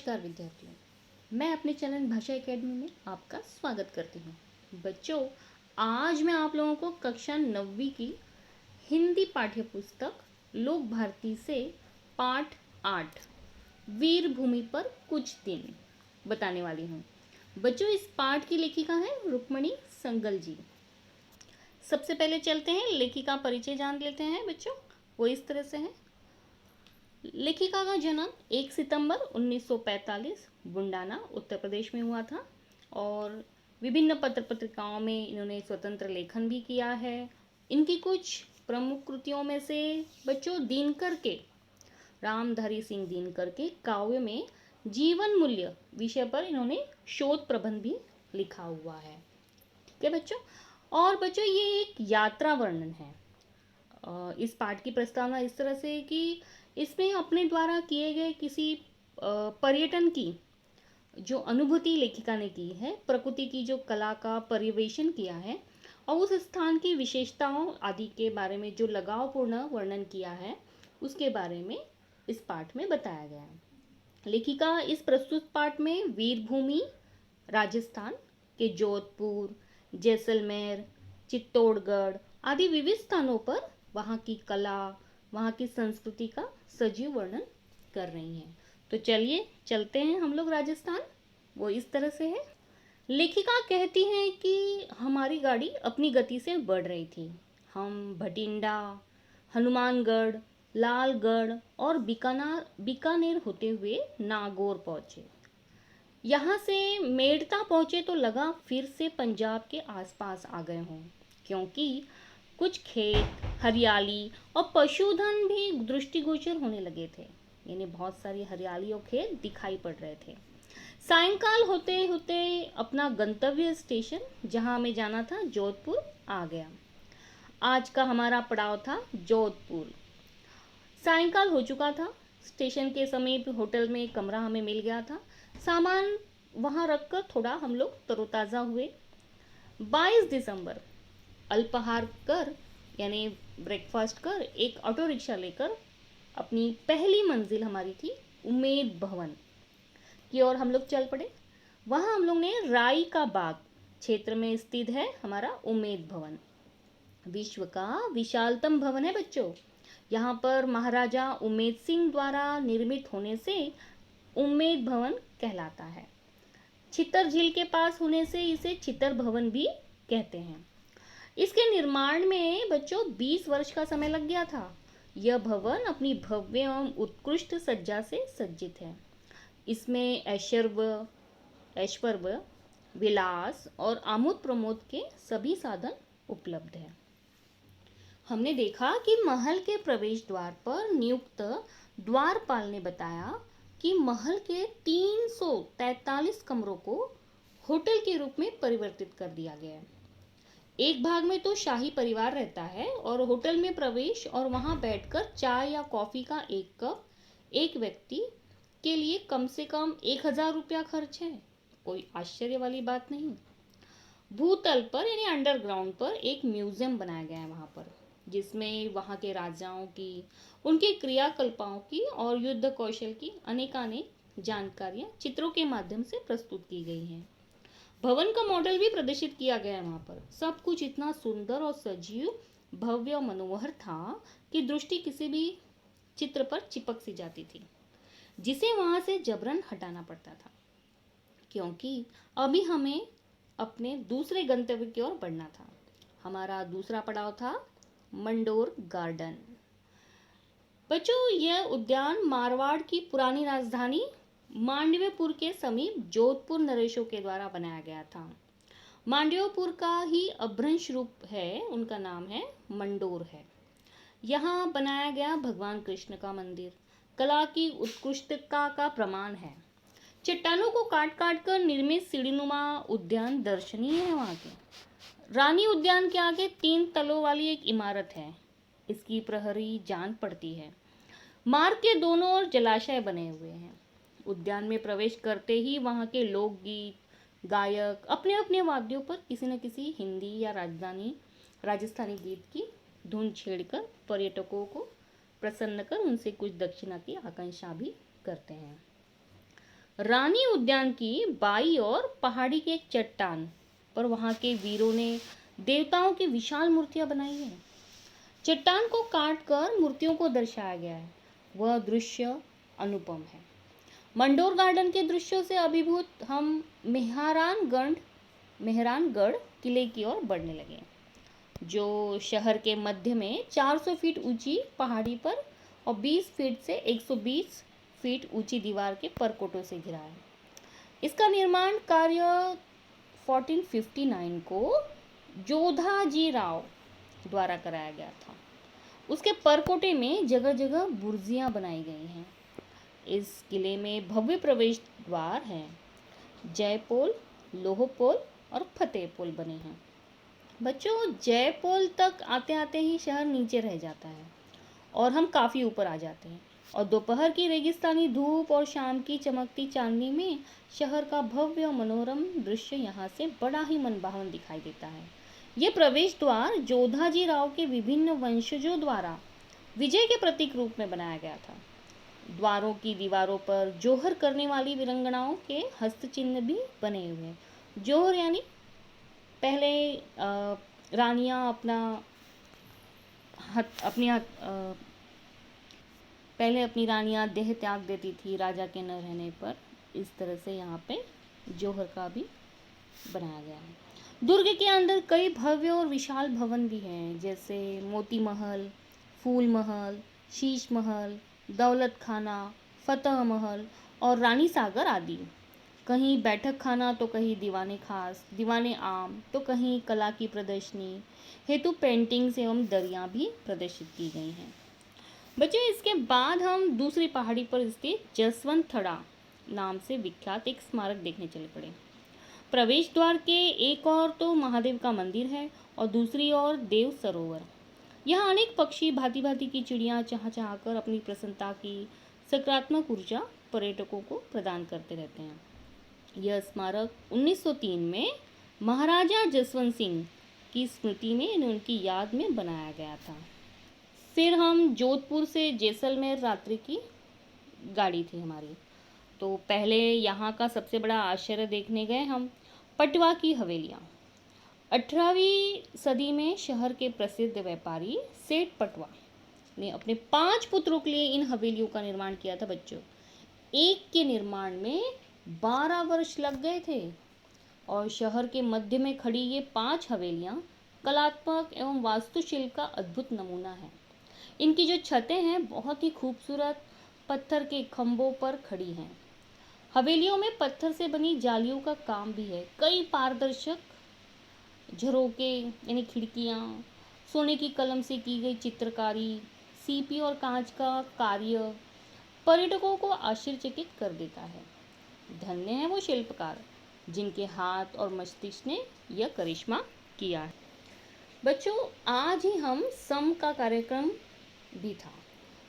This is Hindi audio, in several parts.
नमस्कार विद्यार्थियों, मैं अपने चैनल भाषा एकेडमी में आपका स्वागत करती हूँ। बच्चों, आज मैं आप लोगों को कक्षा 9वीं की हिंदी पाठ्य पुस्तक लोक भारती से पाठ 8 वीर भूमि पर कुछ दिन बताने वाली हूँ। बच्चों, इस पाठ की लेखिका है रुक्मणी संगल जी। सबसे पहले चलते हैं लेखिका परिचय जान लेते हैं। बच्चों, वो इस तरह से है। लेखिका का जन्म 1 सितंबर 1945 बुंडाना उत्तर प्रदेश में हुआ था और विभिन्न पत्र पत्रिकाओं में इन्होंने स्वतंत्र लेखन भी किया है। इनकी कुछ प्रमुख कृतियों में से बच्चों दिनकर के रामधारी सिंह दिनकर के काव्य में जीवन मूल्य विषय पर इन्होंने शोध प्रबंध भी लिखा हुआ है। ठीक है बच्चों। और बच्चों, ये एक यात्रा वर्णन है। इस पाठ की प्रस्तावना इस तरह से कि इसमें अपने द्वारा किए गए किसी पर्यटन की जो अनुभूति लेखिका ने की है, प्रकृति की जो कला का पर्यवेक्षण किया है और उस स्थान की विशेषताओं आदि के बारे में जो लगावपूर्ण वर्णन किया है, उसके बारे में इस पाठ में बताया गया है। लेखिका इस प्रस्तुत पाठ में वीरभूमि राजस्थान के जोधपुर, जैसलमेर, चित्तौड़गढ़ आदि विविध स्थानों पर वहाँ की कला, वहाँ की संस्कृति का सजीव वर्णन कर रही हैं। तो चलिए चलते हैं हम लोग राजस्थान। वो इस तरह से है। लेखिका कहती हैं कि हमारी गाड़ी अपनी गति से बढ़ रही थी। हम भटिंडा, हनुमानगढ़, लालगढ़ और बीकानेर होते हुए नागौर पहुँचे। यहाँ से मेड़ता पहुँचे तो लगा फिर से पंजाब के आसपास आ गए हों, क्योंकि कुछ खेत, हरियाली और पशुधन भी दृष्टिगोचर होने लगे थे। यानी बहुत सारी हरियाली और खेत दिखाई पड़ रहे थे। सायंकाल होते होते अपना गंतव्य स्टेशन जहाँ हमें जाना था जोधपुर आ गया। आज का हमारा पड़ाव था जोधपुर। सायंकाल हो चुका था। स्टेशन के समीप होटल में कमरा हमें मिल गया था। सामान वहाँ रखकर थोड़ा हम लोग तरोताज़ा हुए। 22 दिसंबर अल्पाहार कर यानी ब्रेकफास्ट कर एक ऑटो रिक्शा लेकर अपनी पहली मंजिल हमारी थी उम्मेद भवन की ओर हम लोग चल पड़े। वहाँ हम लोग ने राई का बाग क्षेत्र में स्थित है हमारा उम्मेद भवन। विश्व का विशालतम भवन है बच्चों। यहाँ पर महाराजा उम्मेद सिंह द्वारा निर्मित होने से उम्मेद भवन कहलाता है। छितर झील के पास होने से इसे छितर भवन भी कहते हैं। इसके निर्माण में बच्चों 20 वर्ष का समय लग गया था। यह भवन अपनी भव्य एवं उत्कृष्ट सज्जा से सज्जित है। इसमें ऐश्वर्य, विलास और आमोद प्रमोद के सभी साधन उपलब्ध हैं। हमने देखा कि महल के प्रवेश द्वार पर नियुक्त द्वारपाल ने बताया कि महल के 343 कमरों को होटल के रूप में परिवर्तित कर दिया गया है। एक भाग में तो शाही परिवार रहता है और होटल में प्रवेश और वहां बैठकर चाय या कॉफी का एक कप एक व्यक्ति के लिए कम से कम 1000 रुपया खर्च है। कोई आश्चर्य वाली बात नहीं। भूतल पर यानी अंडरग्राउंड पर एक म्यूजियम बनाया गया है वहां पर, जिसमें वहां के राजाओं की, उनके क्रियाकल्पों की और युद्ध कौशल की अनेकानेक जानकारियां चित्रों के माध्यम से प्रस्तुत की गई हैं। भवन का मॉडल भी प्रदर्शित किया गया है वहां पर। सब कुछ इतना सुंदर और सजीव, भव्य और मनोहर था कि दृष्टि किसी भी चित्र पर चिपक सी जाती थी, जिसे वहां से जबरन हटाना पड़ता था, क्योंकि अभी हमें अपने दूसरे गंतव्य की ओर बढ़ना था। हमारा दूसरा पड़ाव था मंडोर गार्डन। बच्चों, यह उद्यान मारवाड़ की पुरानी राजधानी मांडव्यपुर के समीप जोधपुर नरेशों के द्वारा बनाया गया था। मांडव्यपुर का ही अभ्रंश रूप है, उनका नाम है मंडोर है। यहाँ बनाया गया भगवान कृष्ण का मंदिर कला की उत्कृष्टता का प्रमाण है। चट्टानों को काट काट कर निर्मित सीढ़ीनुमा उद्यान दर्शनीय है वहाँ के। रानी उद्यान के आगे 3 तलों वाली एक इमारत है। इसकी प्रहरी जान पड़ती है। मार्ग के दोनों ओर जलाशय बने हुए हैं। उद्यान में प्रवेश करते ही वहाँ के लोकगीत, गायक अपने अपने वाद्यों पर किसी न किसी हिंदी या राजस्थानी गीत की धुन छेड़कर पर्यटकों को प्रसन्न कर उनसे कुछ दक्षिणा की आकांक्षा भी करते हैं। रानी उद्यान की बाई और पहाड़ी की एक चट्टान पर वहाँ के वीरों ने देवताओं की विशाल मूर्तियां बनाई हैं। चट्टान को काट कर मूर्तियों को दर्शाया गया है। वह दृश्य अनुपम है। मंडोर गार्डन के दृश्यों से अभिभूत हम मेहरानगढ़ किले की ओर बढ़ने लगे, जो शहर के मध्य में 400 फीट ऊंची पहाड़ी पर और 20 फीट से 120 फीट ऊंची दीवार के परकोटों से घिरा है। इसका निर्माण कार्य 1459 को जोधाजी राव द्वारा कराया गया था। उसके परकोटे में जगह जगह बुर्जियां बनाई गई हैं। इस किले में भव्य प्रवेश द्वार हैं। जयपोल, लोहपोल और फतेहपोल बने हैं। बच्चों, जयपोल तक आते आते ही शहर नीचे रह जाता है और हम काफ़ी ऊपर आ जाते हैं, और दोपहर की रेगिस्तानी धूप और शाम की चमकती चांदनी में शहर का भव्य और मनोरम दृश्य यहाँ से बड़ा ही मनभावन दिखाई देता है। ये प्रवेश द्वार जोधाजी राव के विभिन्न वंशजों द्वारा विजय के प्रतीक रूप में बनाया गया था। द्वारों की दीवारों पर जोहर करने वाली वीरंगनाओं के हस्तचिन्ह भी बने हुए हैं। जोहर यानी पहले रानियां पहले अपनी रानियां देह त्याग देती थी राजा के न रहने पर। इस तरह से यहाँ पे जोहर का भी बनाया गया है। दुर्ग के अंदर कई भव्य और विशाल भवन भी हैं, जैसे मोती महल, फूल महल, शीश महल, दौलत खाना, फतेह महल और रानी सागर आदि। कहीं बैठक खाना तो कहीं दीवाने खास, दीवाने आम तो कहीं कला की प्रदर्शनी हेतु पेंटिंग्स एवं दरियाँ भी प्रदर्शित की गई हैं। बच्चों, इसके बाद हम दूसरी पहाड़ी पर स्थित जसवंत थड़ा नाम से विख्यात एक स्मारक देखने चल पड़े। प्रवेश द्वार के एक और तो महादेव का मंदिर है और दूसरी ओर देव सरोवर। यहाँ अनेक पक्षी, भांति भांति की चिड़ियाँ चाह चाह कर अपनी प्रसन्नता की सकारात्मक ऊर्जा पर्यटकों को प्रदान करते रहते हैं। यह स्मारक 1903 में महाराजा जसवंत सिंह की स्मृति में उनकी याद में बनाया गया था। फिर हम जोधपुर से जैसलमेर रात्रि की गाड़ी थी हमारी, तो पहले यहाँ का सबसे बड़ा आश्चर्य देखने गए हम पटवा की हवेलियाँ। 18वीं सदी में शहर के प्रसिद्ध व्यापारी सेठ पटवा ने अपने 5 पुत्रों के लिए इन हवेलियों का निर्माण किया था। बच्चों, एक के निर्माण में 12 वर्ष लग गए थे और शहर के मध्य में खड़ी ये 5 हवेलियाँ कलात्मक एवं वास्तुशिल्प का अद्भुत नमूना है। इनकी जो छतें हैं बहुत ही खूबसूरत पत्थर के खंभों पर खड़ी हैं। हवेलियों में पत्थर से बनी जालियों का काम भी है। कई पारदर्शक झरोके यानी खिड़कियाँ, सोने की कलम से की गई चित्रकारी, सीपी और कांच का कार्य पर्यटकों को आश्चर्यचकित कर देता है। धन्य है वो शिल्पकार जिनके हाथ और मस्तिष्क ने यह करिश्मा किया है। बच्चों, आज ही हम सम का कार्यक्रम भी था।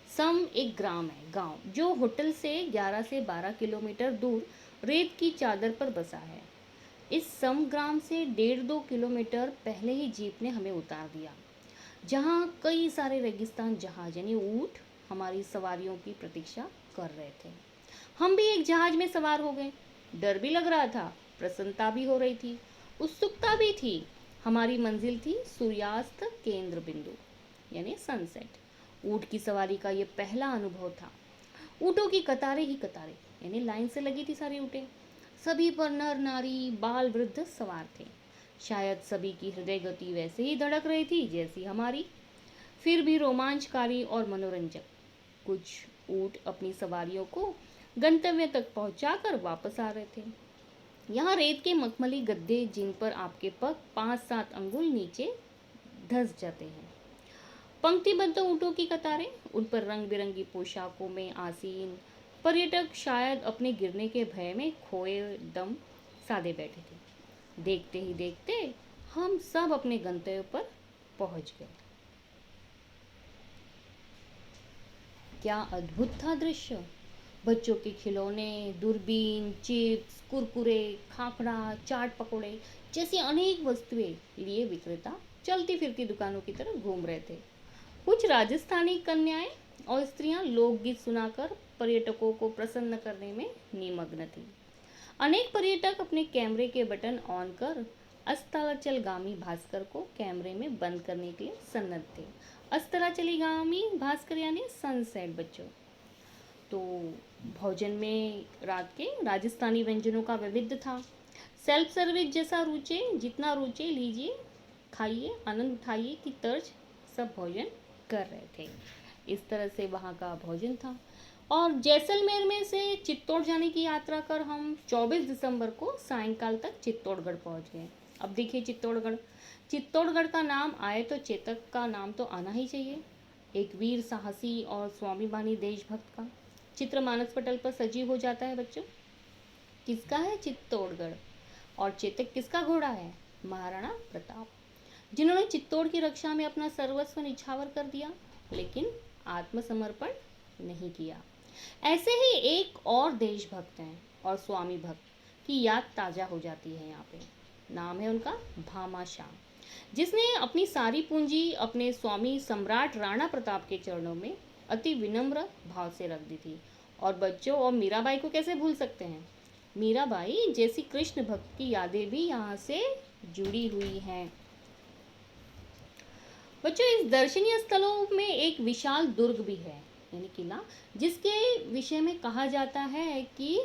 सम एक गांव जो होटल से 11 से 12 किलोमीटर दूर रेत की चादर पर बसा है। इस सम ग्राम से 1.5-2 किलोमीटर पहले ही जीप ने हमें उतार दिया, जहाँ कई सारे रेगिस्तान जहाज यानी ऊँट हमारी सवारियों की प्रतीक्षा कर रहे थे। हम भी एक जहाज में सवार हो गए। डर भी लग रहा था, प्रसन्नता भी हो रही थी, उत्सुकता भी थी। हमारी मंजिल थी सूर्यास्त केंद्र बिंदु यानी सनसेट। ऊँट की सवारी का ये पहला अनुभव था। ऊँटों की कतारें ही कतारें यानी लाइन से लगी थी सारी ऊँटें। सभी पर नर नारी बाल वृद्ध सवार थे। शायद सभी की हृदय गति वैसे ही धड़क रही थी जैसी हमारी, फिर भी रोमांचकारी और मनोरंजक। कुछ ऊँट अपनी सवारियों को गंतव्य तक पहुंचाकर वापस आ रहे थे। यहाँ रेत के मखमली गद्दे जिन पर आपके पग 5-7 अंगुल नीचे धंस जाते हैं। पंक्तिबद्ध ऊँटों की कतारें, उन पर रंग बिरंगी पोशाकों में आसीन पर्यटक शायद अपने गिरने के भय में खोए दम साधे बैठे थे। देखते ही देखते हम सब अपने गंतव्य पर पहुंच गए। क्या अद्भुत था दृश्य! बच्चों के खिलौने, दूरबीन, चिप्स, कुरकुरे, खाखड़ा, चाट पकौड़े जैसी अनेक वस्तुएं लिए विक्रेता चलती फिरती दुकानों की तरफ घूम रहे थे। कुछ राजस्थानी कन्याएं और स्त्रियां लोकगीत सुनाकर पर्यटकों को प्रसन्न करने में निमग्न थी। अनेक पर्यटक अपने कैमरे के बटन ऑन कर अस्ताचलगामी भास्कर को कैमरे में बंद करने के लिए सन्नद्ध थे। अस्ताचलगामी भास्कर यानी सनसेट बच्चों। तो भोजन में रात के राजस्थानी व्यंजनों का विविध था। सेल्फ सर्विस जैसा रुचे, जितना रुचे लीजिए, खाइए, आनंद उठाइए की तर्ज सब भोजन कर रहे थे। इस तरह से वहाँ का भोजन था। और जैसलमेर में से चित्तौड़ जाने की यात्रा कर हम 24 दिसंबर को सायंकाल तक चित्तौड़गढ़ पहुँच गए। अब देखिए चित्तौड़गढ़ का नाम आए तो चेतक का नाम तो आना ही चाहिए। एक वीर साहसी और स्वाभिमानी देशभक्त का चित्र मानस पटल पर सजीव हो जाता है बच्चों। किसका है चित्तौड़गढ़, और चेतक किसका घोड़ा है? महाराणा प्रताप, जिन्होंने चित्तौड़ की रक्षा में अपना सर्वस्व निछावर कर दिया, लेकिन आत्मसमर्पण नहीं किया। ऐसे ही एक और देशभक्त हैं और स्वामी भक्त की याद ताजा हो जाती है यहाँ पे। नाम है उनका भामाशाह, जिसने अपनी सारी पूंजी अपने स्वामी सम्राट राणा प्रताप के चरणों में अति विनम्र भाव से रख दी थी। और बच्चों, और मीराबाई को कैसे भूल सकते हैं? मीराबाई जैसी कृष्ण भक्त की यादें भी यहाँ से जुड़ी हुई हैं। बच्चों, इस दर्शनीय स्थलों में एक विशाल दुर्ग भी है, यानी किला, जिसके विषय में कहा जाता है कि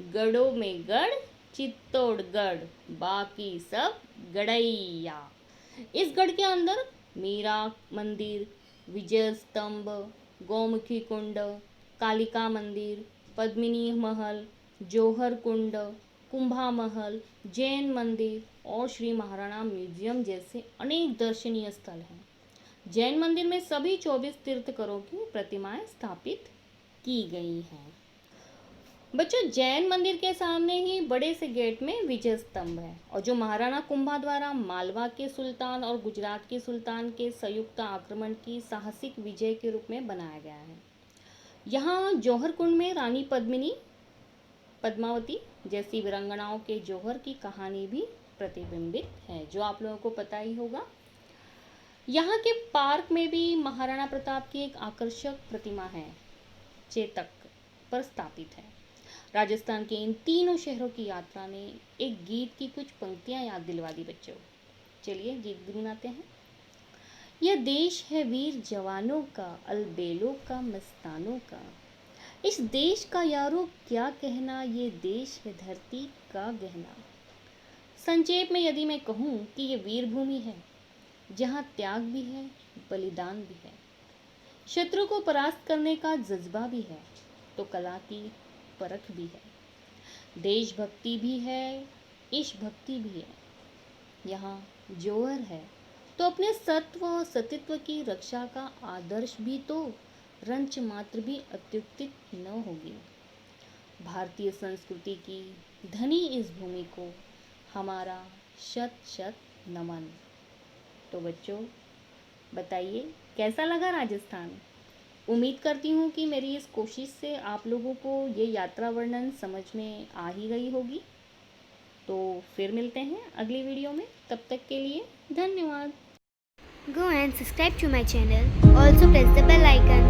गढ़ों में गढ़ चित्तौड़गढ़, बाकी सब गड़ैया। इस गढ़ के अंदर मीरा मंदिर, विजय स्तंभ, गौमुखी कुंड, कालिका मंदिर, पद्मिनी महल, जौहर कुंड, कुंभा महल, जैन मंदिर और श्री महाराणा म्यूजियम जैसे अनेक दर्शनीय स्थल हैं। जैन मंदिर में सभी 24 तीर्थंकरों की प्रतिमाएं स्थापित की गई हैं। बच्चों, जैन मंदिर के सामने ही बड़े से गेट में विजय स्तंभ है, और जो महाराणा कुंभा द्वारा मालवा के सुल्तान और गुजरात के सुल्तान के संयुक्त आक्रमण की साहसिक विजय के रूप में बनाया गया है। यहाँ जौहर कुंड में रानी पद्मावती जैसी वीरांगनाओं के जौहर की कहानी भी प्रतिबिंबित है, जो आप लोगों को पता ही होगा। यहाँ के पार्क में भी महाराणा प्रताप की एक आकर्षक प्रतिमा है, चेतक पर स्थापित है। राजस्थान के इन तीनों शहरों की यात्रा ने एक गीत की कुछ पंक्तियां याद दिलवा दी बच्चों। चलिए गीत गुनगुनाते हैं। यह देश है वीर जवानों का, अलबेलों का, मस्तानों का। इस देश का यारों क्या कहना, ये देश है धरती का गहना। संक्षेप में यदि मैं कहूँ कि ये वीर भूमि है, जहाँ त्याग भी है, बलिदान भी है, शत्रु को परास्त करने का जज्बा भी है, तो कला की परख भी है, देशभक्ति भी है, ईश भक्ति भी है। यहाँ जौहर है तो अपने सत्व और सतीत्व की रक्षा का आदर्श भी तो रंच मात्र भी अत्युक्ति न होगी। भारतीय संस्कृति की धनी इस भूमि को हमारा शत शत नमन। तो बच्चों, बताइए कैसा लगा राजस्थान? उम्मीद करती हूँ कि मेरी इस कोशिश से आप लोगों को ये यात्रा वर्णन समझ में आ ही गई होगी। तो फिर मिलते हैं अगली वीडियो में, तब तक के लिए धन्यवाद। Go and subscribe to my channel. Also press the bell icon.